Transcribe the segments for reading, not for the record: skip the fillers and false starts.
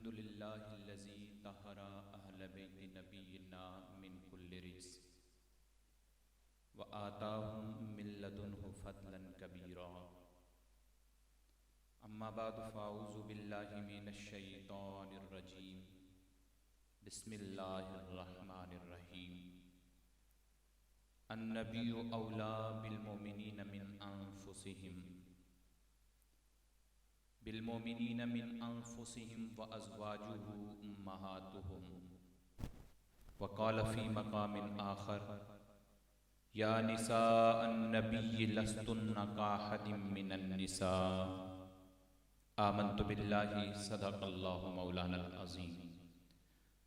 الحمد للہ الذی طہر اہل بیت نبینا من کل رجس وآتاہم من لدنہ فضلا کبیرا اما بعد فاعوذ باللہ من الشیطان الرجیم بسم اللہ الرحمن الرحیم النبی اولا بالمؤمنین من انفسهم وازواجہ امہاتہم وقال فی مقام آخر یا نساء النبی لستن کاحد من النساء آمنت باللہ صدق اللہ مولانا العظیم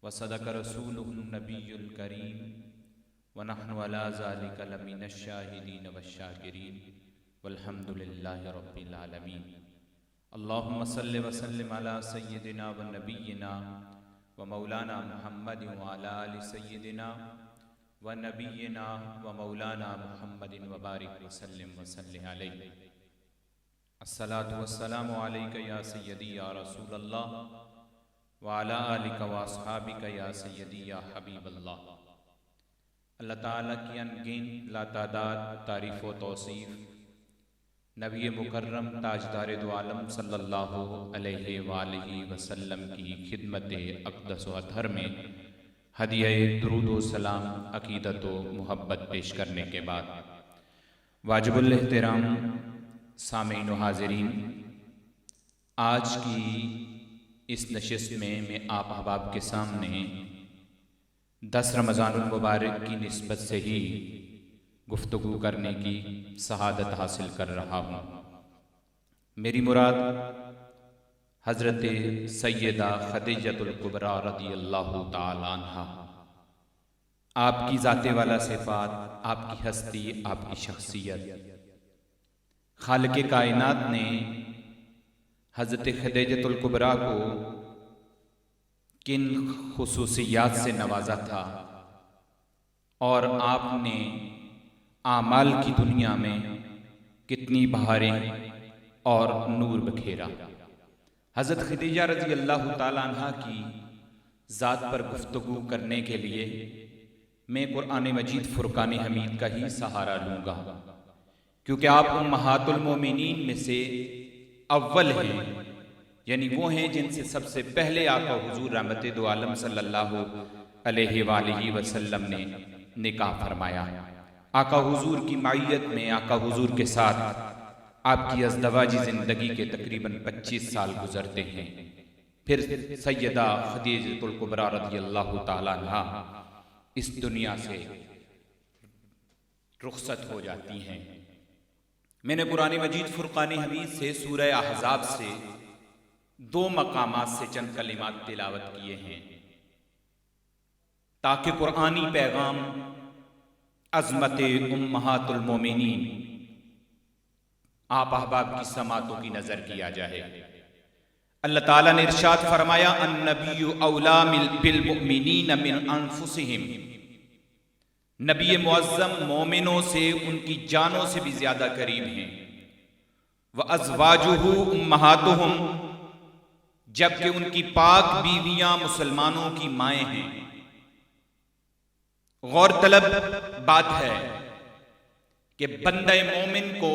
وصدق رسولہ النبی الکریم ونحن علی ذلک لمن الشاہدین والشاکرین والحمد للہ رب العالمین اللہم صلی وسلم علی سیدنا و نبینا و مولانا محمد وعلی آل سیدنا و نبینا و مولانا محمد وبارک وسلم وصلی علیہ الصلاة والسلام علیکہ یا سیدی یا رسول اللہ وعلی آلک و اصحابک یا سیدی یا حبیب اللہ۔ اللہ تعالیٰ کی انگین لا تعداد تعریف و توصیف نبی مکرم تاجدار دو عالم صلی اللہ علیہ وآلہ وسلم کی خدمت اقدس و اطہر میں ہدیہ درود و سلام عقیدت و محبت پیش کرنے کے بعد واجب الاحترام سامعین و حاضرین، آج کی اس نشست میں آپ احباب کے سامنے 10 رمضان المبارک کی نسبت سے ہی گفتگو کرنے کی سعادت حاصل کر رہا ہوں۔ میری مراد حضرت سیدہ خدیجۃ الکبریٰ رضی اللہ تعالی عنہا، آپ کی ذات والا صفات، آپ کی ہستی، آپ کی شخصیت، خالق کائنات نے حضرت خدیجۃ الکبریٰ کو کن خصوصیات سے نوازا تھا اور آپ نے اعمال کی دنیا میں کتنی بہاریں اور نور بکھیرا۔ حضرت خدیجہ رضی اللہ تعالیٰ عنہ کی ذات پر گفتگو کرنے کے لیے میں قرآن مجید فرقان حمید کا ہی سہارا لوں گا، کیونکہ آپ امہات المومنین میں سے اول ہیں، یعنی وہ ہیں جن سے سب سے پہلے آقا حضور رحمت دو عالم صلی اللہ علیہ وآلہ وسلم نے نکاح فرمایا۔ آقا حضور کی معیت میں آقا حضور کے ساتھ آپ کی ازدواجی زندگی کے تقریباً 25 سال گزرتے ہیں، پھر سیدہ خدیجۃ الکبریٰ رضی اللہ تعالی عنہا اس دنیا سے رخصت ہو جاتی ہیں۔ میں نے قرآن مجید فرقان حمید سے سورہ احزاب سے 2 مقامات سے چند کلمات تلاوت کیے ہیں تاکہ قرآنی پیغام عظمت امہات المومنین آپ احباب کی سماعتوں کی نظر کیا جائے۔ اللہ تعالیٰ نے ارشاد فرمایا النبی اولا بالمؤمنین من انفسہم، نبی معظم مومنوں سے ان کی جانوں سے بھی زیادہ قریب ہیں۔ وازواجہ امہاتہم، جبکہ ان کی پاک بیویاں مسلمانوں کی مائیں ہیں۔ غور طلب بات ہے کہ بندہ مومن کو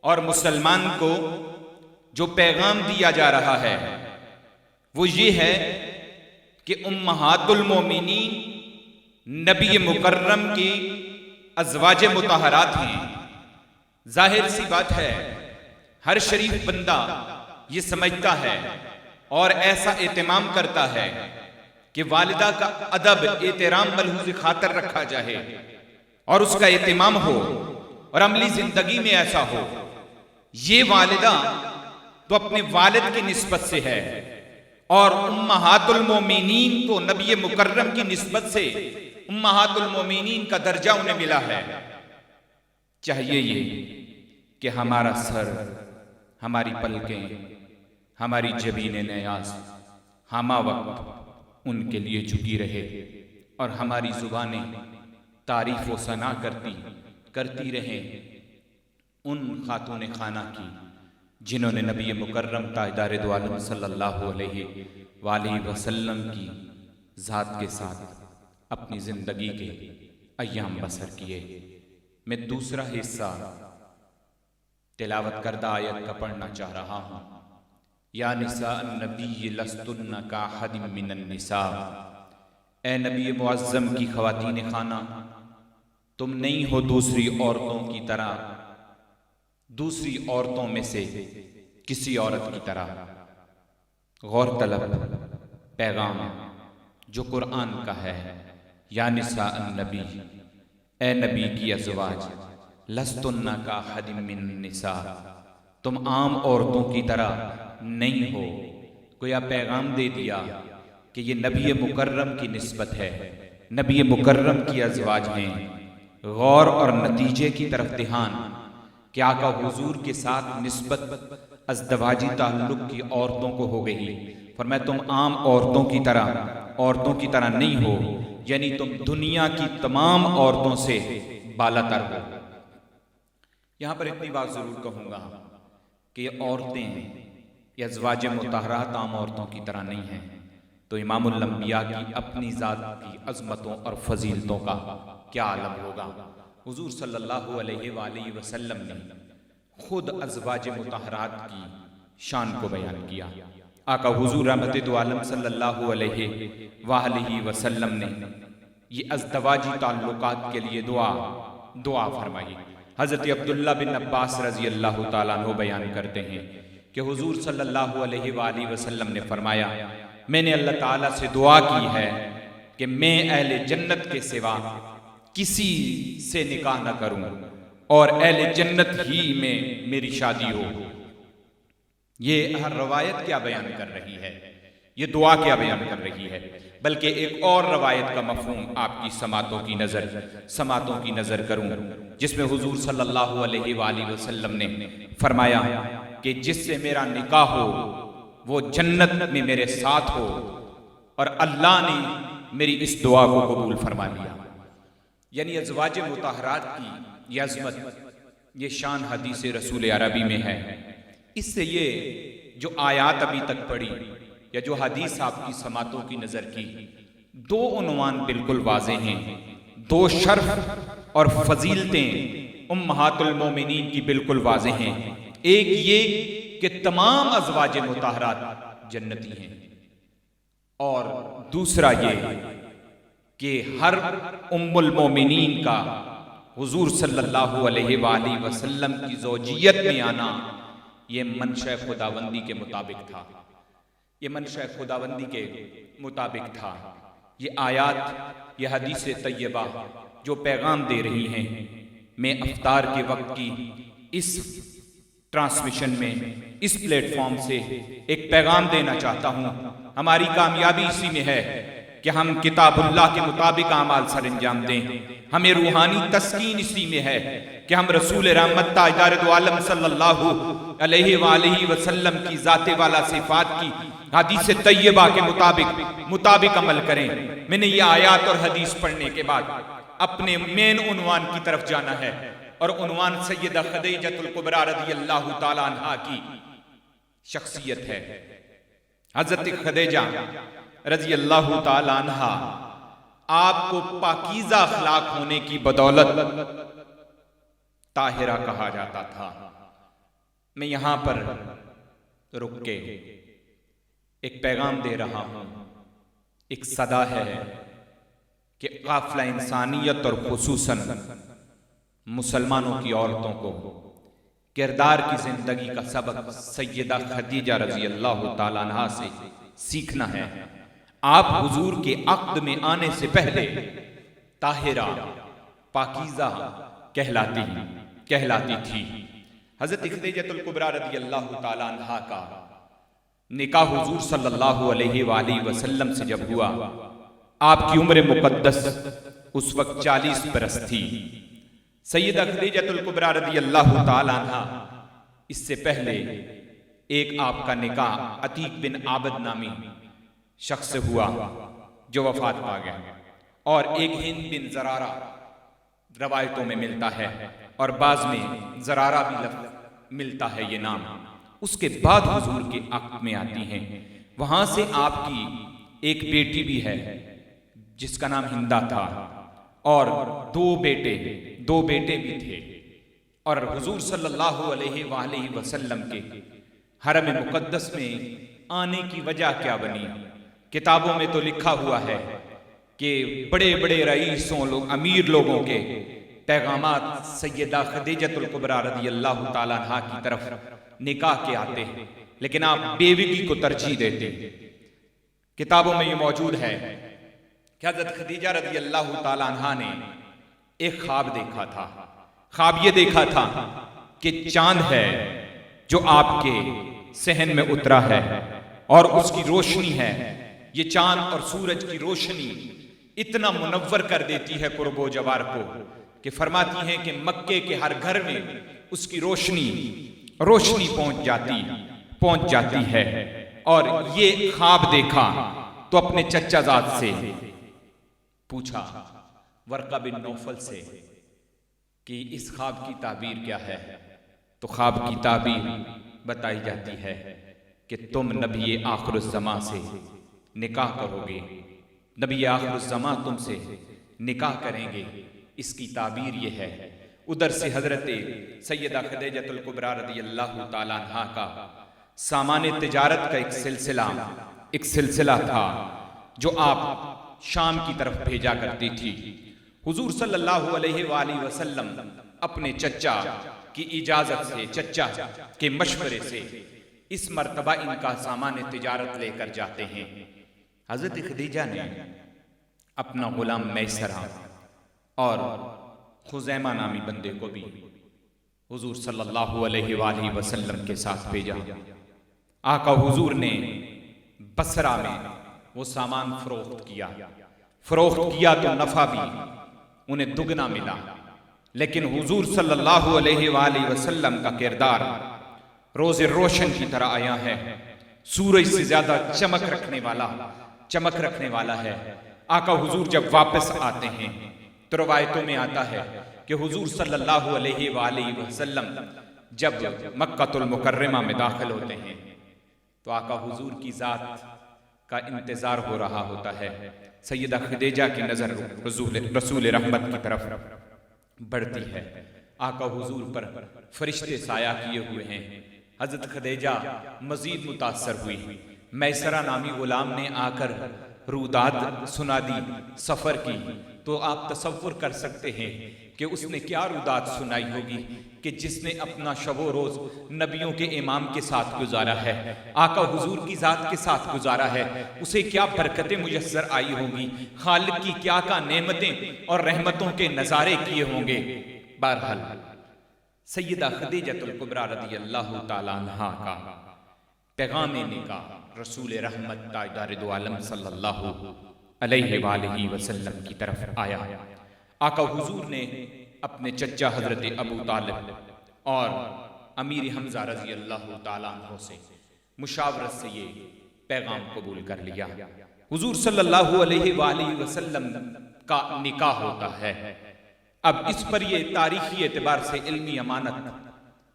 اور مسلمان کو جو پیغام دیا جا رہا ہے وہ یہ ہے کہ امہات المومنین نبی مکرم کی ازواج مطہرات ہیں۔ ظاہر سی بات ہے، ہر شریف بندہ یہ سمجھتا ہے اور ایسا اہتمام کرتا ہے کہ والدہ کا ادب احترام ملحوظ خاطر رکھا جائے اور اس کا اہتمام ہو اور عملی زندگی میں ایسا ہو۔ یہ والدہ تو اپنے والد کی نسبت سے ہے اور امہات المومنین تو نبی مکرم کی نسبت سے امہات المومنین کا درجہ انہیں ملا ہے۔ چاہیے یہ کہ ہمارا سر، ہماری پلکیں، ہماری جبین نیاز ہمہ وقت ان کے لیے جھکی رہے اور ہماری زبانیں تعریف و ثنا کرتی رہیں ان خاتون خانہ کی جنہوں نے نبی مکرم تاجدار دو عالم صلی اللہ علیہ وآلہ وسلم کی ذات کے ساتھ اپنی زندگی کے ایام بسر کیے۔ میں دوسرا حصہ تلاوت کردہ آیت کا پڑھنا چاہ رہا ہوں۔ یا نساء النبی لستن کاحد من النساء، اے نبی معظم کی خواتین خانہ، تم نہیں ہو دوسری عورتوں کی طرح، دوسری عورتوں میں سے کسی عورت کی طرح۔ غور طلب پیغام جو قرآن کا ہے، یا نساء النبی، اے نبی کی ازواج، لستن کاحد من النساء، تم عام عورتوں کی طرح نہیں ہو۔ گویا پیغام دے دیا کہ یہ نبی مکرم کی نسبت ہے، نبی مکرم کی ازواج ہیں۔ غور اور نتیجے کی طرف دھیان کہ آقا حضور کے ساتھ نسبت ازدواجی تعلق کی عورتوں کو ہو گئی۔ فرمایا تم عام عورتوں کی طرح نہیں ہو، یعنی تم دنیا کی تمام عورتوں سے بالا تر ہو۔ یہاں پر اتنی بات ضرور کہوں گا کہ یہ عورتیں، یہ ازواج مطہرات عام عورتوں کی طرح نہیں ہیں، تو امام الانبیاء کی اپنی ذات کی عظمتوں اور فضیلتوں کا کیا عالم ہوگا۔ حضور صلی اللہ علیہ وآلہ وسلم نے خود ازواج مطہرات کی شان کو بیان کیا۔ آقا حضور رحمت دو عالم صلی اللہ علیہ وآلہ وسلم نے یہ ازدواجی تعلقات کے لیے دعا فرمائی۔ حضرت عبداللہ بن عباس رضی اللہ تعالیٰ عنہ بیان کرتے ہیں کہ حضور صلی اللہ علیہ وآلہ وسلم نے فرمایا، میں نے اللہ تعالیٰ سے دعا کی ہے کہ میں اہل جنت کے سوا کسی سے نکاح نہ کروں اور اہل جنت ہی میں میری شادی ہو۔ یہ ہر روایت کیا بیان کر رہی ہے، یہ دعا کیا بیان کر رہی ہے، بلکہ ایک اور روایت کا مفہوم آپ کی سماعتوں کی نظر کروں، جس میں حضور صلی اللہ علیہ وآلہ وسلم نے فرمایا کہ جس سے میرا نکاح ہو وہ جنت میں میرے ساتھ ہو، اور اللہ نے میری اس دعا کو قبول فرما لیا۔ یعنی ازواج مطہرات کی یہ عظمت، یہ شان حدیث رسول عربی میں ہے۔ اس سے یہ جو آیات ابھی تک پڑھی یا جو حدیث آپ کی سماعتوں کی نظر کی، دو عنوان بالکل واضح ہیں، دو شرف اور فضیلتیں امہات المومنین کی بالکل واضح ہیں۔ ایک یہ کہ تمام ازواج مطہرات جنتی ہیں، اور دوسرا یہ کہ ہر ام المومنین کا حضور صلی اللہ علیہ وآلہ وسلم کی زوجیت میں آنا یہ منشاء خداوندی کے مطابق تھا، یہ منشاء خداوندی کے مطابق تھا۔ یہ آیات، یہ حدیث طیبہ جو پیغام دے رہی ہیں، میں افطار کے وقت کی اس ٹرانسمیشن میں، اس پلیٹ فارم سے ایک پیغام دینا چاہتا ہوں۔ ہماری کامیابی اسی میں ہے کہ ہم کتاب اللہ کے مطابق اعمال سر انجام دیں۔ ہمیں روحانی تسکین اسی میں ہے کہ ہم رسول رحمت تاجدار دو عالم صلی اللہ علیہ وآلہ وسلم کی ذات والا صفات کی حدیث طیبہ کے مطابق عمل کریں۔ میں نے یہ آیات اور حدیث پڑھنے کے بعد اپنے مین عنوان کی طرف جانا ہے، اور عنوان سیدہ خدیجہ الکبریٰ رضی اللہ تعالیٰ عنہا کی شخصیت ہے۔ حضرت خدیجہ رضی اللہ تعالیٰ عنہا آپ کو پاکیزہ اخلاق ہونے کی بدولت طاہرہ کہا جاتا تھا۔ میں یہاں پر رک کے ایک پیغام دے رہا ہوں، ایک صدا ہے کہ قافلہ انسانیت اور خصوصاً مسلمانوں کی عورتوں کو کردار کی زندگی کا سبق سیدہ خدیجہ رضی اللہ تعالیٰ عنہا سے سیکھنا ہے۔ آپ حضور کے عقد میں آنے سے پہلے طاہرہ، پاکیزہ کہلاتی تھی۔ حضرت خدیجہ الکبریٰ رضی اللہ تعالیٰ عنہا کا نکاح حضور صلی اللہ علیہ وآلہ وسلم سے جب ہوا، آپ کی عمر مقدس اس وقت 40 برس تھی۔ سیدہ خدیجہ الکبریٰ رضی اللہ تعالیٰ عنہا اس سے پہلے ایک آپ کا نکاح عتیق بن عابد نامی شخص سے ہوا جو وفات پا گیا، اور ایک ہند بن زرارہ روایتوں میں ملتا ہے، اور بعض میں زرارہ بھی لفظ ملتا ہے یہ نام۔ اس کے بعد حضور کے عقد میں آتی ہیں وہاں سے آپ کی ایک بیٹی بھی ہے جس کا نام ہندا تھا، اور دو بیٹے بھی تھے، اور حضور صلی اللہ علیہ وآلہ وسلم کے حرم مقدس میں آنے کی وجہ کیا بنی؟ کتابوں میں تو لکھا ہوا ہے کہ بڑے بڑے رئیسوں امیر لوگوں کے پیغامات سیدہ خدیجۃ الکبریٰ رضی اللہ تعالیٰ عنہا کی طرف نکاح کے آتے ہیں، لیکن آپ بیوگی کو ترجیح دیتے ہیں۔ کتابوں میں یہ موجود ہے کہ حضرت خدیجہ رضی اللہ تعالیٰ عنہا نے ایک خواب دیکھا تھا۔ خواب یہ دیکھا تھا کہ چاند ہے جو آپ کے صحن میں اترا ہے اور اس کی روشنی ہے، یہ چاند اور سورج کی روشنی اتنا منور کر دیتی ہے قرب و جوار کو کہ فرماتی ہیں کہ مکے کے ہر گھر میں اس کی روشنی پہنچ جاتی ہے۔ اور یہ خواب دیکھا تو اپنے چچا زاد سے پوچھا، ورقہ بن نوفل سے، کہ اس خواب کی تعبیر کیا ہے؟ تو خواب کی تعبیر بتائی جاتی ہے کہ تم نبی آخر الزماں سے نکاح کرو گے، نبی آخر الزماں تم سے نکاح کریں گے، اس کی تعبیر یہ ہے۔ ادھر سے حضرت سیدہ خدیجۃ الکبریٰ رضی اللہ تعالیٰ عنہا کا سامان تجارت کا ایک سلسلہ تھا جو آپ شام کی طرف بھیجا کرتی تھی۔ حضور صلی اللہ علیہ وآلہ وسلم اپنے چچا کی اجازت سے، چچا کے مشورے سے اس مرتبہ ان کا سامان تجارت لے کر جاتے ہیں۔ حضرت خدیجہ نے اپنا غلام میسرہ اور خزیمہ نامی بندے کو بھی حضور صلی اللہ علیہ وآلہ وسلم کے ساتھ بھیجا۔ آقا حضور نے بصرہ میں وہ سامان فروخت کیا تو نفع بھی انہیں دگنا ملا، لیکن حضور صلی اللہ علیہ وآلہ وسلم کا کردار روز روشن کی طرح آیا ہے، سورج سے زیادہ چمک رکھنے والا ہے۔ آقا حضور جب واپس آتے ہیں تو روایتوں میں آتا ہے کہ حضور صلی اللہ علیہ وآلہ وسلم جب مکہ المکرمہ میں داخل ہوتے ہیں تو آقا حضور کی ذات کا انتظار ہو رہا ہوتا ہے۔ سیدہ خدیجہ کی نظر رسول رحمت کی طرف بڑھتی ہے، آقا حضور پر فرشتے سایہ کیے ہوئے ہیں۔ حضرت خدیجہ مزید متاثر ہوئی، میسرہ نامی غلام نے آ کر روداد سنا دی سفر کی، تو آپ تصور کر سکتے ہیں کہ اس نے کیا روداد سنائی ہوگی کہ جس نے اپنا شب و روز نبیوں کے امام کے ساتھ گزارا ہے، آقا حضور کی ذات کے ساتھ گزارا ہے، اسے کیا برکتیں میسر آئی ہوں گی، خالق کی کیا نعمتیں اور رحمتوں کے نظارے کیے ہوں گے۔ بہرحال سیدہ خدیجۃ الکبریٰ رضی اللہ تعالیٰ عنہا کا پیغام نکاح رسول رحمت تاجدار دو عالم صلی اللہ علیہ وآلہ وسلم کی طرف آیا۔ آقا حضور نے اپنے چچا حضرت ابو طالب اور امیر حمزہ رضی اللہ تعالیٰ عنہ سے مشاورت سے یہ پیغام قبول کر لیا۔ حضور صلی اللہ علیہ وآلہ وسلم کا نکاح ہوتا ہے۔ اب اس پر یہ تاریخی اعتبار سے علمی امانت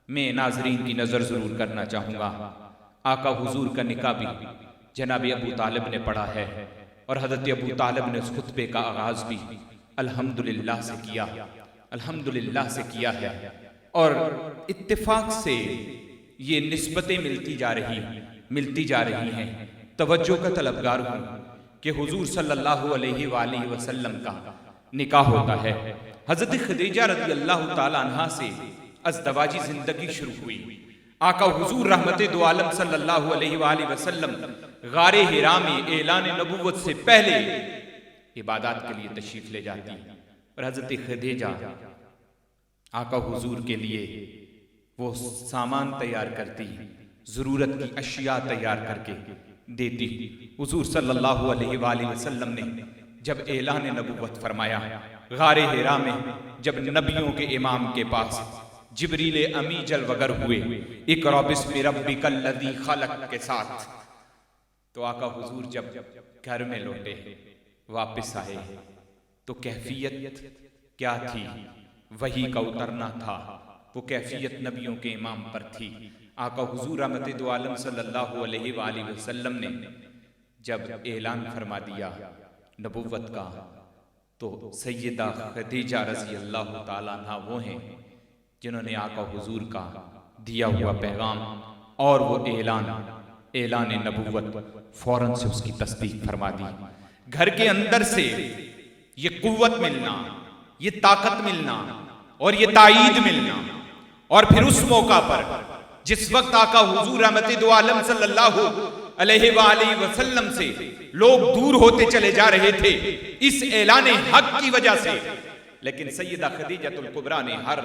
میں ناظرین کی نظر ضرور کرنا چاہوں گا۔ آقا حضور کا نکاح بھی جناب ابو طالب نے پڑھا ہے، اور حضرت ابو طالب نے اس خطبے کا آغاز بھی الحمدللہ سے کیا ہے، اور اتفاق سے یہ نسبتیں ملتی جا رہی ہیں۔ توجہ کا طلبگار ہوں کہ حضور صلی اللہ علیہ وآلہ وسلم کا نکاح ہوتا ہے۔ حضرت خدیجہ رضی اللہ تعالیٰ عنہا سے ازدواجی زندگی شروع ہوئی۔ آقا حضور رحمت دو عالم صلی اللہ علیہ وآلہ وسلم غار حرا میں اعلان نبوت سے پہلے عبادات کے لیے تشریف لے جاتی، اور حضرت خدیجہ آقا حضور کے لیے وہ سامان تیار کرتی، ضرورت کی اشیاء تیار کر کے دیتی۔ حضور صلی اللہ علیہ وآلہ وسلم نے جب اعلان نبوت فرمایا، غار حرا میں جب نبیوں کے امام کے پاس جبریل امی جلوگر ہوئے اقرأ بسم ربک الذی خلق کے ساتھ، تو آقا حضور جب گھر میں لوٹے، واپس آئے، تو کیفیت کیا تھی؟ وحی کا اترنا تھا، وہ کیفیت نبیوں کے امام پر تھی۔ آقا حضور رحمت دو عالم صلی اللہ علیہ وآلہ وسلم نے جب اعلان فرما دیا نبوت کا تو سیدہ خدیجہ رضی اللہ تعالیٰ عنہ وہ ہیں جنہوں نے آقا حضور کا دیا ہوا پیغام اور وہ اعلان نبوت فوراً سے اس کی تصدیق فرما دی. گھر کے اندر سے یہ قوت ملنا، یہ طاقت ملنا اور یہ تائید ملنا، اور پھر اس موقع پر جس وقت آقا حضور رحمت دو عالم صلی اللہ علیہ وآلہ وسلم سے لوگ دور ہوتے چلے جا رہے تھے اس اعلان حق کی وجہ سے، لیکن سیدہ خدیجہ الکبریٰ نے ہر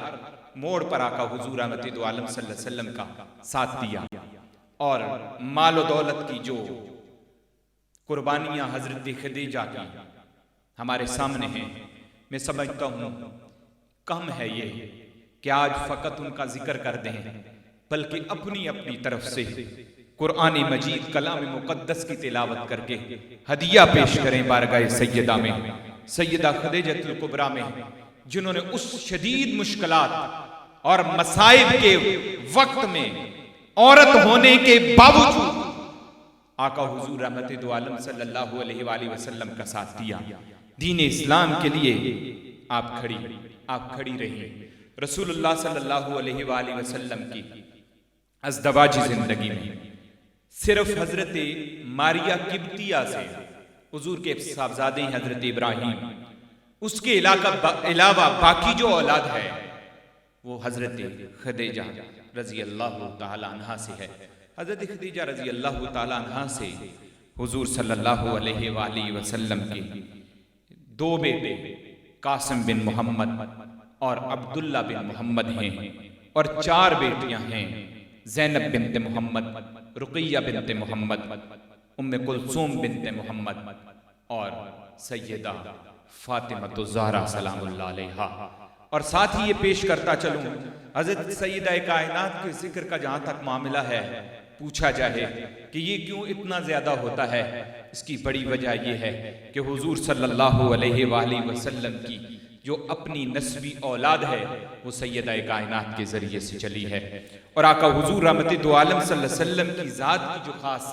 موڑ پر آقا حضور رحمت دو عالم صلی اللہ علیہ وسلم کا ساتھ دیا، اور مال و دولت کی جو قربانیاں حضرت خدیجہ کی ہمارے سامنے ہیں، میں سمجھتا ہوں کم ہے یہ کہ آج فقط ان کا ذکر کر دیں، بلکہ اپنی طرف سے قرآن مجید کلام مقدس کی تلاوت کر کے ہدیہ پیش کریں بارگاہ سیدہ میں، سیدہ خدیجہ الکبریٰ میں، جنہوں نے اس شدید مشکلات اور مصائب کے وقت میں عورت ہونے کے باوجود آقا حضور رحمت دو عالم صلی اللہ علیہ وآلہ وسلم کا ساتھ دیا. دین اسلام کے لیے آپ کھڑی رہی. رسول اللہ صلی اللہ علیہ وآلہ وسلم کی ازدواجی زندگی میں صرف حضرت ماریہ قبطیہ سے حضور کے صاحبزادے حضرت ابراہیم، اس کے علاوہ باقی جو اولاد ہے وہ حضرت خدیجہ رضی اللہ تعالی عنہ سے ہے. حضرت خدیجہ رضی اللہ تعالی عنہ سے حضور صلی اللہ علیہ وآلہ وسلم کے دو بیٹے قاسم بن محمد اور عبداللہ بن محمد ہیں، اور 4 بیٹیاں ہیں، زینب بنت محمد، رقیہ بنت محمد، ام کلثوم بنت محمد اور سیدہ فاطمہ الزہرا سلام اللہ علیہا. اور ساتھ ہی یہ پیش کرتا چلوں حضرت سیدہ کائنات کے ذکر کا جہاں تک معاملہ ہے، پوچھا جائے کہ یہ کیوں اتنا زیادہ ہوتا ہے، اس کی بڑی وجہ یہ ہے کہ حضور صلی اللہ علیہ وآلہ وسلم کی جو اپنی نسبی اولاد ہے وہ سیدہ کائنات کے ذریعے سے چلی ہے، اور آقا حضور رحمت دو عالم صلی اللہ علیہ وسلم کی ذات کی جو خاص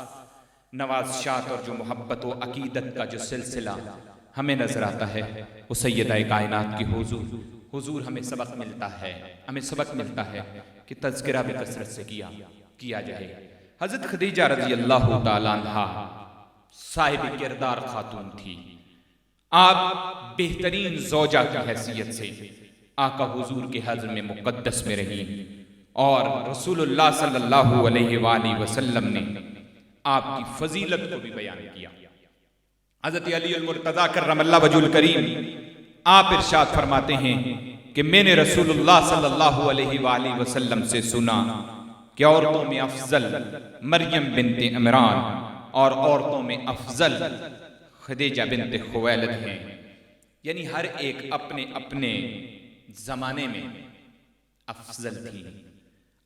نوازشات اور جو محبت و عقیدت کا جو سلسلہ ہمیں نظر آتا ہے وہ سیدہ کائنات کی حضور ہمیں سبق ملتا ہے کہ تذکرہ بھی کثرت سے کیا جائے. حضرت خدیجہ رضی اللہ تعالی عنہ صاحب کردار خاتون تھی. آپ بہترین زوجہ کی حیثیت سے آقا حضور کے حضر مقدس میں رہی، اور رسول اللہ صلی اللہ علیہ وآلہ وسلم نے آپ کی فضیلت کو بھی بیان کیا. حضرت علی المرتضیٰ کرم اللہ وجہ الکریم آپ ارشاد فرماتے ہیں کہ میں نے رسول اللہ صلی اللہ علیہ وآلہ وسلم سے سنا کہ عورتوں میں افضل مریم بنت عمران اور عورتوں میں افضل خدیجہ بنت خویلد ہیں. یعنی ہر ایک اپنے زمانے میں افضل تھی.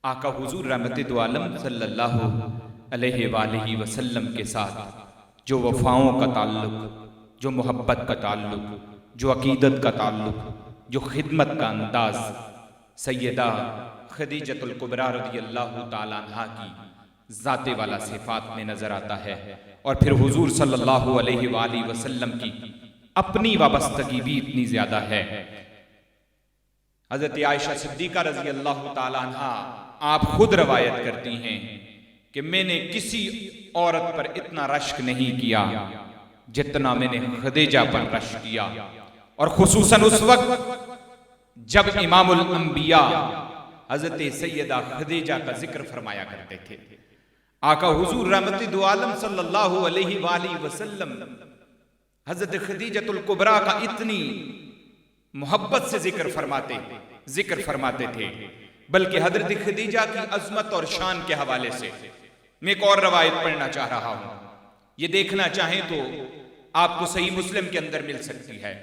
آقا حضور رحمت دو عالم صلی اللہ علیہ وآلہ وسلم کے ساتھ جو وفاؤں کا تعلق، جو محبت کا تعلق، جو عقیدت کا تعلق، جو خدمت کا انداز سیدہ خدیجہ الکبریٰ رضی اللہ تعالی عنہ کی ذات والا صفات میں نظر آتا ہے، اور پھر حضور صلی اللہ علیہ وآلہ وسلم کی اپنی وابستگی بھی اتنی زیادہ ہے. حضرت عائشہ صدیقہ رضی اللہ تعالی عنہ آپ خود روایت کرتی ہیں کہ میں نے کسی عورت پر اتنا رشک نہیں کیا جتنا میں نے خدیجہ پر رشک کیا، اور خصوصاً اس وقت جب امام الانبیاء حضرت سیدہ خدیجہ کا ذکر فرمایا کرتے تھے. آقا حضور رحمت دو عالم صلی اللہ علیہ وآلہ وسلم حضرت خدیجہ الکبریٰ کا اتنی محبت سے ذکر فرماتے تھے، بلکہ حضرت خدیجہ کی عظمت اور شان کے حوالے سے میں ایک اور روایت پڑھنا چاہ رہا ہوں. یہ دیکھنا چاہیں تو آپ کو صحیح مسلم کے اندر مل سکتی ہے.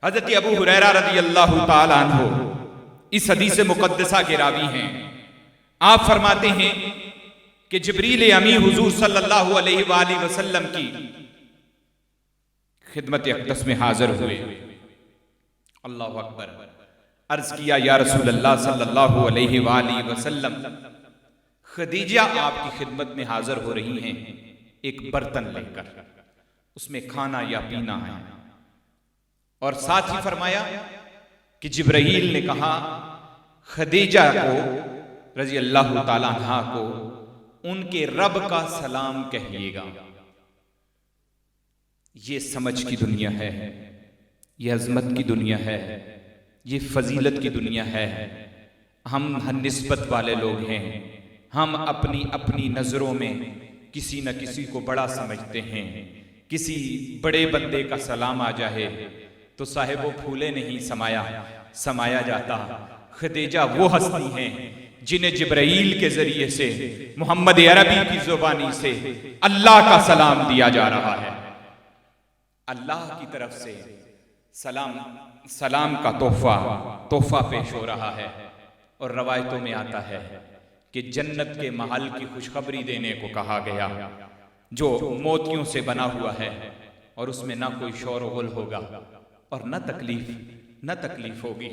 حضرت ابو ہریرہ رضی اللہ تعالی عنہ اس حدیث مقدسہ کے راوی ہیں. آپ فرماتے ہیں کہ جبریل امی حضور صلی اللہ علیہ وآلہ وسلم کی خدمت اقدس میں حاضر ہوئے. اللہ اکبر. عرض کیا یا رسول اللہ صلی اللہ علیہ وآلہ وسلم، خدیجہ آپ کی خدمت میں حاضر ہو رہی ہیں ایک برتن لے کر، اس میں کھانا یا پینا ہے، اور ساتھ ہی فرمایا کہ جبرائیل نے کہا خدیجہ کو رضی اللہ تعالیٰ عنہا کو ان کے رب کا سلام کہیے گا۔ یہ سمجھ کی دنیا ہے، یہ عظمت کی دنیا ہے، یہ فضیلت کی دنیا ہے۔ ہم نسبت والے لوگ ہیں، ہم اپنی اپنی نظروں میں کسی نہ کسی کو بڑا سمجھتے ہیں۔ کسی بڑے بندے کا سلام آ جائے تو صاحب و پھولے نہیں سمایا جاتا۔ خدیجہ وہ ہستی ہیں جنہیں جبرائیل کے ذریعے سے محمد عربی کی زبانی سے اللہ کا سلام دیا جا رہا ہے۔ اللہ کی طرف سے سلام کا تحفہ پیش ہو رہا ہے، اور روایتوں میں آتا ہے کہ جنت کے محل کی خوشخبری دینے کو کہا گیا جو موتیوں سے بنا ہوا ہے، اور اس میں نہ کوئی شور و غل ہوگا اور نہ تکلیف ہوگی۔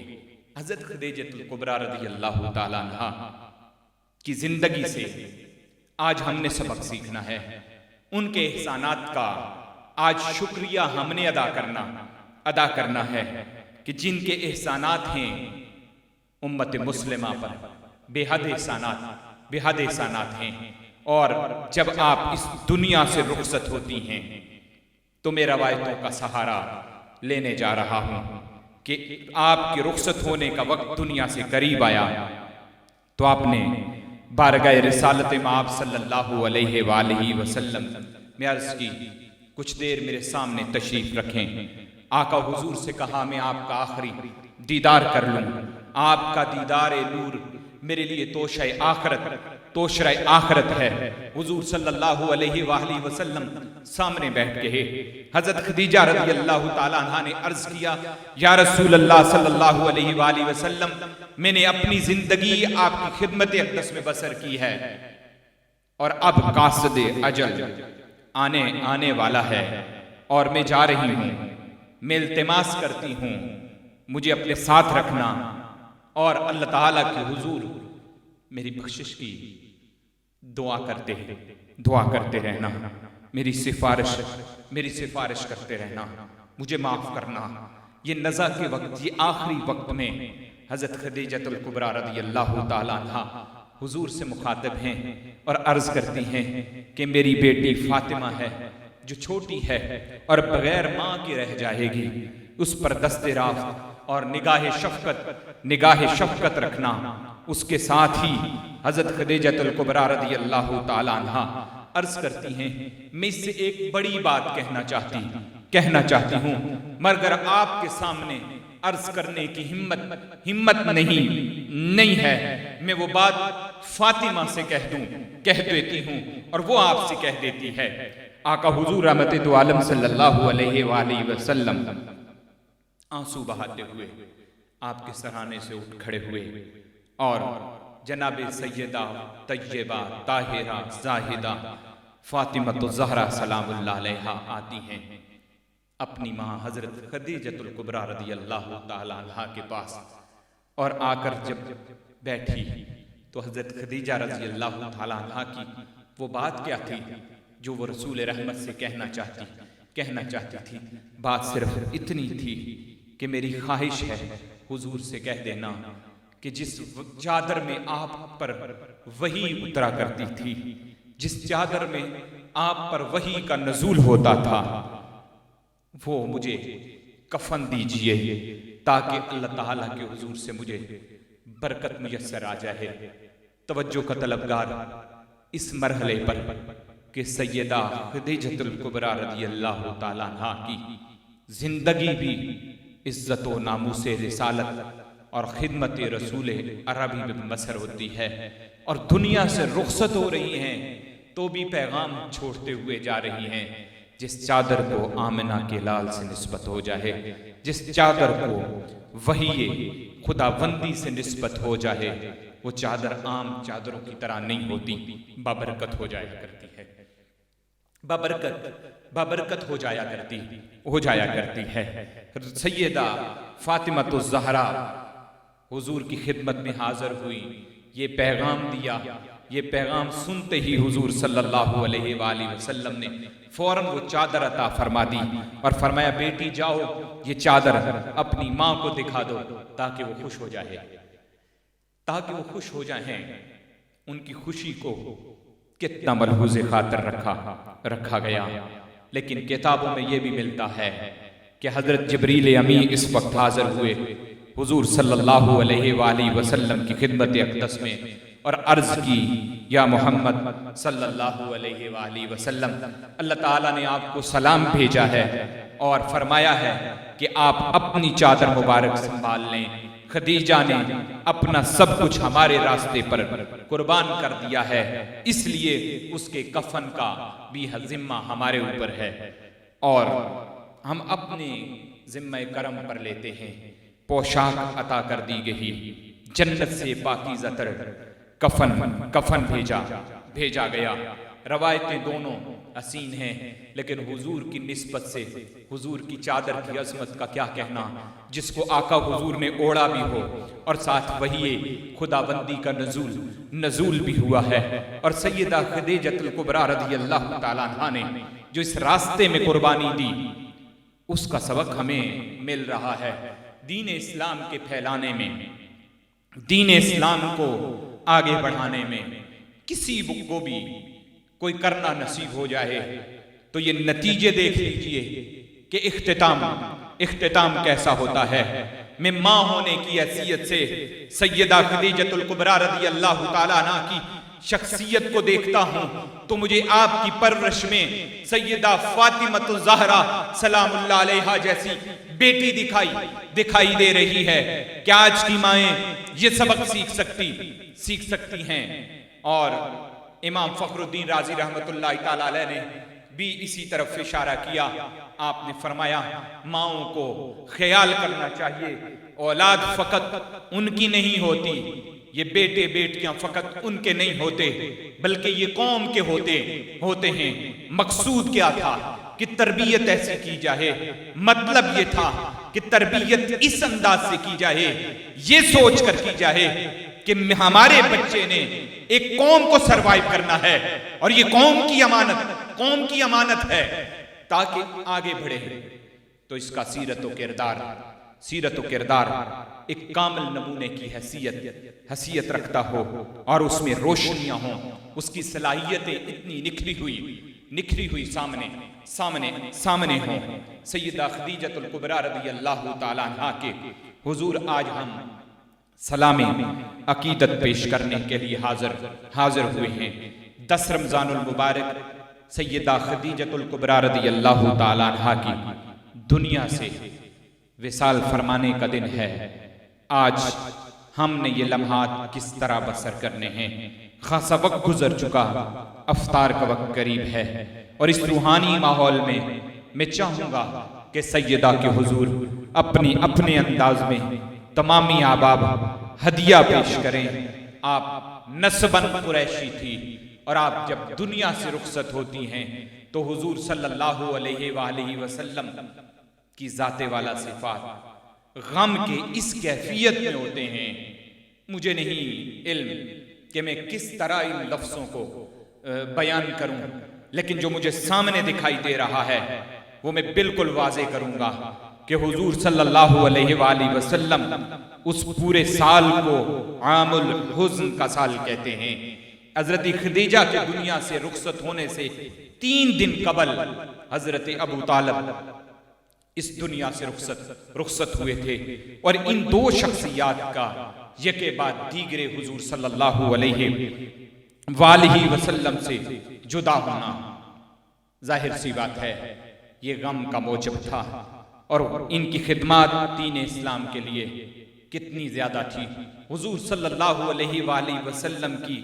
حضرت خدیجہ الکبریٰ رضی اللہ تعالیٰ عنہا کی زندگی سے آج ہم نے سبق سیکھنا ہے۔ ان کے احسانات کا آج شکریہ ہم نے ادا کرنا ہے کہ جن کے احسانات ہیں امت مسلمہ پر بے حد احسانات ہیں۔ اور جب آپ اس دنیا سے رخصت ہوتی ہیں تو میں روایتوں کا سہارا لینے جا رہا ہوں کہ آپ کے رخصت ہونے کا وقت دنیا سے قریب آیا تو آپ نے بارگاہ رسالت مآب صلی اللہ علیہ وآلہ وسلم میں عرض کی کچھ دیر میرے سامنے تشریف رکھیں۔ آقا حضور سے کہا میں آپ کا آخری دیدار کر لوں۔ آپ کا دیدار نور میرے لیے توشرۂ آخرت ہے۔ حضور صلی اللہ علیہ وآلہ وسلم سامنے بیٹھ کے حضرت خدیجہ رضی اللہ تعالیٰ عنہا نے عرض کیا یا رسول اللہ صلی اللہ علیہ وآلہ وسلم، میں نے اپنی زندگی آپ کی خدمت اقدس میں بسر کی ہے، اور اب قاصد اجل آنے والا ہے اور میں جا رہی ہوں۔ میں التماس کرتی ہوں مجھے اپنے ساتھ رکھنا، اور اللہ تعالیٰ کے حضور میری بخشش کی دعا کرتے رہنا، میری سفارش کرتے رہنا، مجھے معاف کرنا۔ یہ نزع کے وقت، یہ آخری وقت میں حضرت خدیجہ الکبریٰ رضی اللہ تعالیٰ عنہا حضور سے مخاطب ہیں اور عرض کرتی ہیں کہ میری بیٹی فاطمہ ہے جو چھوٹی ہے اور بغیر ماں کی رہ جائے گی، اس پر دست رافت اور نگاہ شفقت رکھنا۔ اس کے ساتھ ہی حضرت خدیجہ الکبریٰ رضی اللہ تعالیٰ عنہا عرض کرتی ہیں میں اس سے ایک بڑی بات کہنا چاہتی ہوں، مگر آپ کے سامنے عرض کرنے کی ہمت نہیں ہے۔ میں وہ بات فاطمہ سے کہہ دیتی ہوں اور وہ آپ سے کہہ دیتی ہے۔ آقا حضور رحمت دو عالم صلی اللہ علیہ وآلہ وسلم آنسو بہاتے ہوئے آپ کے سرانے سے اٹھ کھڑے ہوئے، اور جناب سیدہ طیبہ طاہرہ زاہدہ فاطمہ الزہرا سلام اللہ علیہا آتی ہیں اپنی ماں حضرت خدیجہ الکبریٰ رضی اللہ تعالیٰ عنہا کے پاس، اور آ کر جب بیٹھی تو حضرت خدیجہ رضی اللہ تعالیٰ عنہا کی وہ بات کیا تھی جو وہ رسول رحمت سے کہنا چاہتی تھی۔ بات صرف اتنی تھی کہ میری خواہش ہے حضور سے کہہ دینا کہ جس چادر میں آپ پر وحی اترا کرتی تھی، جس چادر میں آپ پر وحی کا نزول ہوتا تھا، وہ مجھے کفن دیجئے تاکہ اللہ تعالیٰ کے حضور سے مجھے برکت میسر آ جائے۔ توجہ کا طلبگار اس مرحلے پر کہ سیدہ خدیجہ الکبریٰ رضی اللہ تعالیٰ عنہا کی زندگی بھی عزت و ناموس رسالت اور خدمت رسول عربی میں بسر ہوتی ہے، اور دنیا سے رخصت ہو رہی ہیں تو بھی پیغام چھوڑتے ہوئے جا رہی ہیں۔ جس چادر کو آمنہ کے لال سے نسبت ہو جائے، جس چادر کو وحی خداوندی سے نسبت ہو جائے، وہ چادر عام چادروں کی طرح نہیں ہوتی، بابرکت ہو جایا کرتی ہے، بابرکت ہو جایا کرتی ہے۔ سیدہ فاطمہ الزہرا حضور کی خدمت میں حاضر ہوئی، یہ پیغام دیا یہ پیغام سنتے ہی حضور صلی اللہ علیہ وآلہ وسلم نے فوراً وہ چادر عطا فرما دی اور فرمایا بیٹی جاؤ یہ چادر اپنی ماں کو دکھا دو تاکہ وہ خوش ہو جائے، تاکہ وہ خوش ہو جائیں۔ ان کی خوشی کو کتنا ملحوظ خاطر رکھا گیا۔ لیکن کتابوں میں یہ بھی ملتا ہے کہ حضرت جبریل امی اس وقت حاضر ہوئے حضور صلی اللہ علیہ وآلہ وسلم کی خدمت اقدس میں اور عرض کی یا محمد صلی اللہ علیہ وآلہ وسلم، اللہ تعالیٰ نے آپ کو سلام بھیجا ہے اور فرمایا ہے کہ آپ اپنی چادر مبارک سنبھال لیں، خدیجہ نے اپنا سب کچھ ہمارے راستے پر قربان کر دیا ہے، اس لیے اس کے کفن کا بھی ذمہ ہمارے اوپر ہے اور ہم اپنے ذمہ کرم پر لیتے ہیں۔ پوشاک عطا کر دی گئی، جنت سے پاکیزہ تر کفن بھیجا گیا۔ روایتیں دونوں حسین ہیں، لیکن حضور کی نسبت سے حضور کی چادر کی عظمت کا کیا کہنا، جس کو آقا حضور نے اوڑا بھی ہو اور ساتھ وہی خداوندی کا نزول بھی ہوا ہے، اور سیدہ خدیجہ الکبریٰ رضی اللہ تعالیٰ عنہا نے جو اس راستے میں قربانی دی، اس کا سبق ہمیں مل رہا ہے۔ دین اسلام کے پھیلانے میں، دین اسلام کو آگے بڑھانے میں کسی کو بھی کوئی کرنا نصیب ہو جائے تو یہ نتیجے دیکھ لیجئے کہ اختتام کیسا ہوتا ہے۔ میں ماں ہونے کی حیثیت سے سیدہ خدیجہ الکبریٰ رضی اللہ تعالیٰ عنہا کی شخصیت کو دیکھتا ہوں تو مجھے آپ کی پرورش میں سیدہ فاطمہ الزہرا سلام اللہ علیہا جیسی بیٹی دکھائی دے رہی ہے۔ کیا آج کی مائیں یہ سبق سیکھ سکتی ہیں؟ اور امام فخر الدین رازی رحمت اللہ تعالی علیہ نے بھی اسی طرف اشارہ کیا۔ آپ نے فرمایا ماؤں کو خیال کرنا چاہیے، اولاد فقط ان کی نہیں ہوتی، یہ بیٹے بیٹیاں فقط ان کے نہیں ہوتے بلکہ یہ قوم کے ہوتے ہیں۔ مقصود کیا تھا کہ تربیت ایسی کی جائے، مطلب یہ تھا کہ تربیت اس انداز سے کی جائے، یہ سوچ کر کی جائے کہ ہمارے بچے نے ایک قوم کو سروائیو کرنا ہے اور یہ قوم کی امانت ہے تاکہ آگے بڑھے۔ تو اس کا سیرت و کردار ایک کامل نمونے کی حیثیت رکھتا ہو اور اس میں روشنیاں ہوں، اس کی صلاحیتیں اتنی نکھری ہوئی سامنے ہوں۔ سیدہ خدیجہ الکبریٰ رضی اللہ تعالیٰ عنہا کے حضور آج ہم سلام عقیدت پیش کرنے کے لیے حاضر ہوئے ہیں۔ 10 رمضان المبارک سیدہ خدیجہ الکبریٰ رضی اللہ تعالیٰ عنہا کی دنیا سے وصال فرمانے کا دن ہے۔ آج ہم نے یہ لمحات کس طرح بسر کرنے ہیں؟ خاصا وقت گزر چکا، افطار کا وقت قریب ہے، اور اس روحانی ماحول میں چاہوں گا کہ سیدہ کے حضور اپنے انداز میں تمامی آباب ہدیہ پیش کریں۔ آپ نسباً قریشی تھی اور آپ جب دنیا سے رخصت ہوتی ہیں تو حضور صلی اللہ علیہ وآلہ وسلم کی ذات والا صفات غم کے اس کیفیت میں ہوتے ہیں۔ مجھے نہیں علم کہ میں کس طرح ان لفظوں کو بیان کروں، لیکن جو مجھے سامنے دکھائی دے رہا ہے وہ میں بالکل واضح کروں گا کہ حضور صلی اللہ علیہ وآلہ وسلم اس پورے سال کو عام الحزن کا سال کہتے ہیں۔ حضرت خدیجہ کے دنیا سے رخصت ہونے سے 3 دن قبل حضرت ابو طالب اس دنیا سے رخصت ہوئے تھے، اور ان 2 شخصیات کا یکے بعد دیگرے حضور صلی اللہ علیہ وآلہ وسلم سے جدا ہونا ظاہر سی بات ہے یہ غم کا موجب تھا، اور ان کی خدمات دین اسلام کے لیے کتنی زیادہ تھی۔ حضور صلی اللہ علیہ وآلہ وسلم کی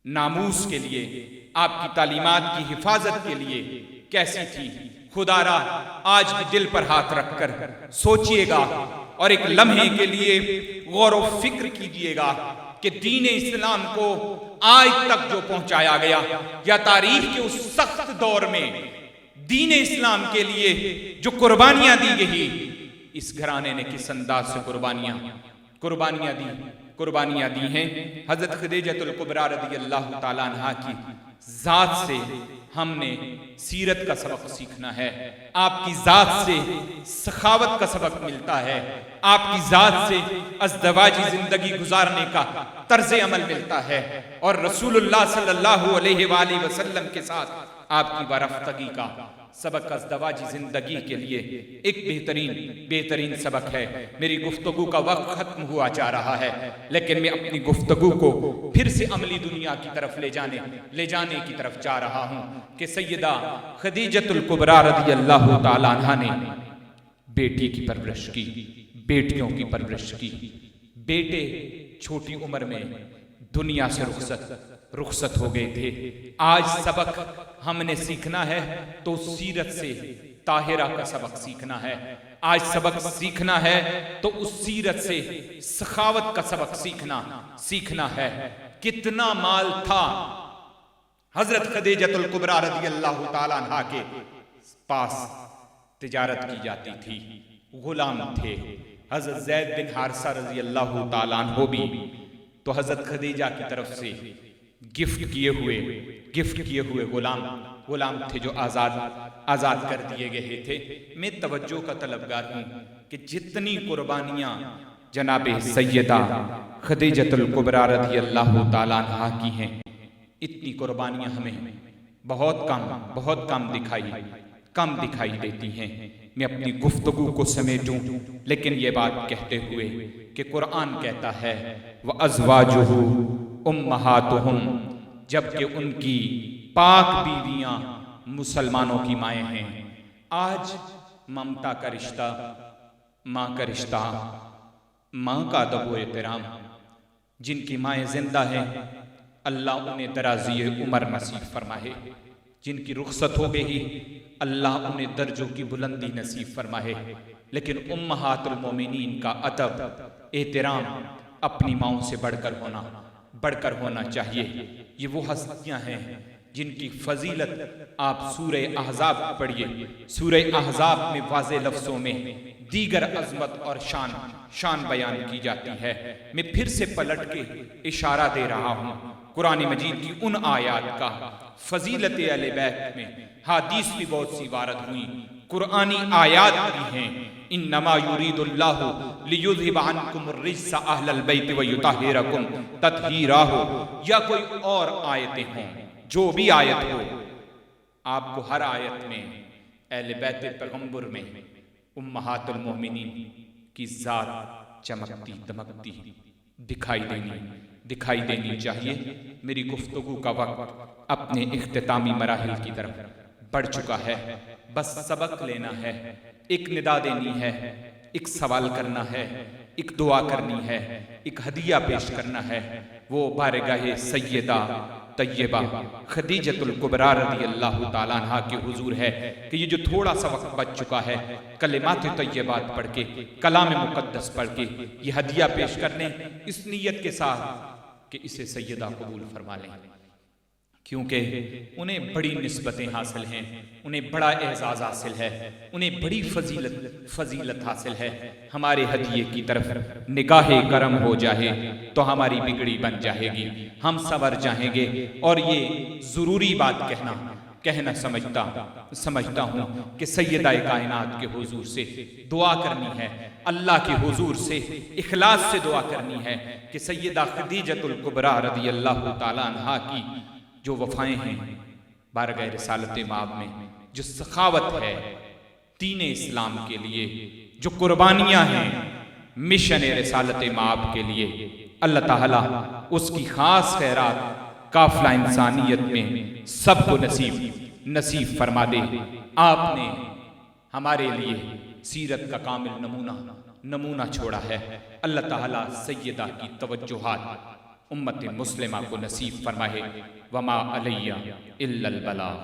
ناموس کے لیے، آپ کی تعلیمات کی حفاظت کے لیے کیسی تھی؟ خدا را آج بھی دل پر ہاتھ رکھ کر سوچئے گا اور ایک لمحے کے لیے غور و فکر کیجئے گا کہ دین اسلام کو آج تک جو پہنچایا گیا، یا تاریخ کے اس سخت دور میں دین اسلام کے لیے جو قربانیاں دی گئی، اس گھرانے نے کس انداز سے قربانیاں دی۔ قربانیاں دی ہیں۔ حضرت خدیجہ الکبریٰ رضی اللہ تعالیٰ عنہا کی ذات سے ہم نے سیرت کا سبق سیکھنا ہے، آپ کی ذات سے سخاوت کا سبق ملتا ہے، آپ کی ذات سے ازدواجی زندگی گزارنے کا طرز عمل ملتا ہے، اور رسول اللہ صلی اللہ علیہ وآلہ وسلم کے ساتھ آپ کی وارفتگی کا سبق ازدواجی زندگی کے لیے ایک بہترین سبق ہے۔ میری گفتگو کا وقت ختم ہوا جا رہا ہے، لیکن میں اپنی گفتگو کو پھر سے عملی دنیا کی طرف لے جانے کی طرف جا رہا ہوں کہ سیدہ خدیجہ الکبریٰ رضی اللہ تعالیٰ عنہا نے بیٹی کی پرورش کی، بیٹیوں کی پرورش کی۔ بیٹے چھوٹی عمر میں دنیا سے رخصت ہو گئے تھے۔ آج سبق ہم نے سیکھنا ہے تو سیرت سے طاہرہ کا سبق سیکھنا ہے۔ آج سبق سیکھنا ہے تو اس سیرت سے سخاوت کا سبق سیکھنا ہے۔ کتنا مال تھا حضرت خدیجہ الکبریٰ رضی اللہ تعالیٰ عنہا کے پاس، تجارت کی جاتی تھی، غلام تھے۔ حضرت زید بن حارثہ رضی اللہ تعالیٰ عنہ بھی تو حضرت خدیجہ کی طرف سے گفٹ کیے ہوئے غلام تھے جو آزاد کر دیے گئے تھے۔ میں توجہ کا طلبگار ہوں کہ جتنی قربانیاں جناب سیدہ خدیجہ الکبریٰ رضی اللہ تعالیٰ عنہا کی ہیں، اتنی قربانیاں ہمیں بہت کم دکھائی دیتی ہیں۔ میں اپنی گفتگو کو سمیٹوں، لیکن یہ بات کہتے ہوئے کہ قرآن کہتا ہے وَأَزْوَاجُهُ أُمَّهَاتُهُمْ، جبکہ ان کی پاک بیویاں مسلمانوں کی مائیں ہیں۔ آج ممتا کا رشتہ، ماں کا رشتہ، ماں کا ادب و احترام، جن کی مائیں زندہ ہیں اللہ انہیں درازی عمر نصیب فرمائے، جن کی رخصت ہو گئی اللہ انہیں درجوں کی بلندی نصیب فرمائے۔ لیکن امہات المومنین کا ادب احترام اپنی ماؤں سے بڑھ کر ہونا چاہیے۔ یہ وہ ہستیاں ہیں جن کی فضیلت آپ سورہ احزاب پڑھیے، سورہ احزاب میں واضح لفظوں میں دیگر عظمت اور شان بیان کی جاتی ہے۔ میں پھر سے پلٹ کے اشارہ دے رہا ہوں قرآن مجید کی ان آیات کا۔ فضیلت اہل بیت میں حدیث بھی بہت سی وارد ہوئی، قرآنی آیات بھی ہیں۔ انما یرید اللہ لیذھب عنکم الرجس اہل البیت ویطہرکم تطہیرا، ہو یا کوئی اور آیتیں ہوں، جو بھی آیت ہو، آپ کو ہر آیت میں اہل بیت پیغمبر میں امہات المومنین کی ذات چمکتی دمکتی دکھائی دینی چاہیے۔ میری گفتگو کا وقت اپنے اختتامی مراحل کی طرف بڑھ چکا ہے، بس سبق لینا ہے، ایک ندا دینی ہے، ایک سوال کرنا ہے، ایک دعا کرنی ہے، ایک ہدیہ پیش کرنا ہے۔ وہ بارگاہ سیدہ طیبہ خدیجہ الکبریٰ رضی اللہ تعالیٰ عنہا کے حضور ہے کہ یہ جو تھوڑا سا وقت بچ چکا ہے، کلمات طیبات پڑھ کے، کلام مقدس پڑھ کے یہ ہدیہ پیش کرنے، اس نیت کے ساتھ کہ اسے سیدہ قبول فرما لیں، کیونکہ انہیں بڑی نسبتیں حاصل ہیں، انہیں بڑا اعزاز حاصل ہے، انہیں بڑی فضیلت حاصل ہے۔ ہمارے ہدیے کی طرف نگاہ کرم ہو جائے تو ہماری بگڑی بن جائے گی، ہم سنور جائیں گے۔ اور یہ ضروری بات کہنا سمجھتا ہوں کہ سیدہ کائنات کے حضور سے دعا کرنی ہے، اللہ کے حضور سے اخلاص سے دعا کرنی ہے کہ سیدہ خدیجہ الکبریٰ رضی اللہ تعالیٰ عنہا کی جو وفائیں ہیں بارگاہ رسالت مآب میں، جو سخاوت ہے دین اسلام کے لیے، جو قربانیاں ہیں مشن رسالت مآب کے لیے، اللہ تعالیٰ اس کی خاص خیرات قافلہ انسانیت میں سب کو نصیب فرما دے۔ آپ نے ہمارے لیے سیرت کا کامل نمونہ چھوڑا ہے۔ اللہ تعالیٰ سیدہ کی توجہات امت مسلمہ کو نصیب فرمائے۔ وما علیہ الا البلاغ۔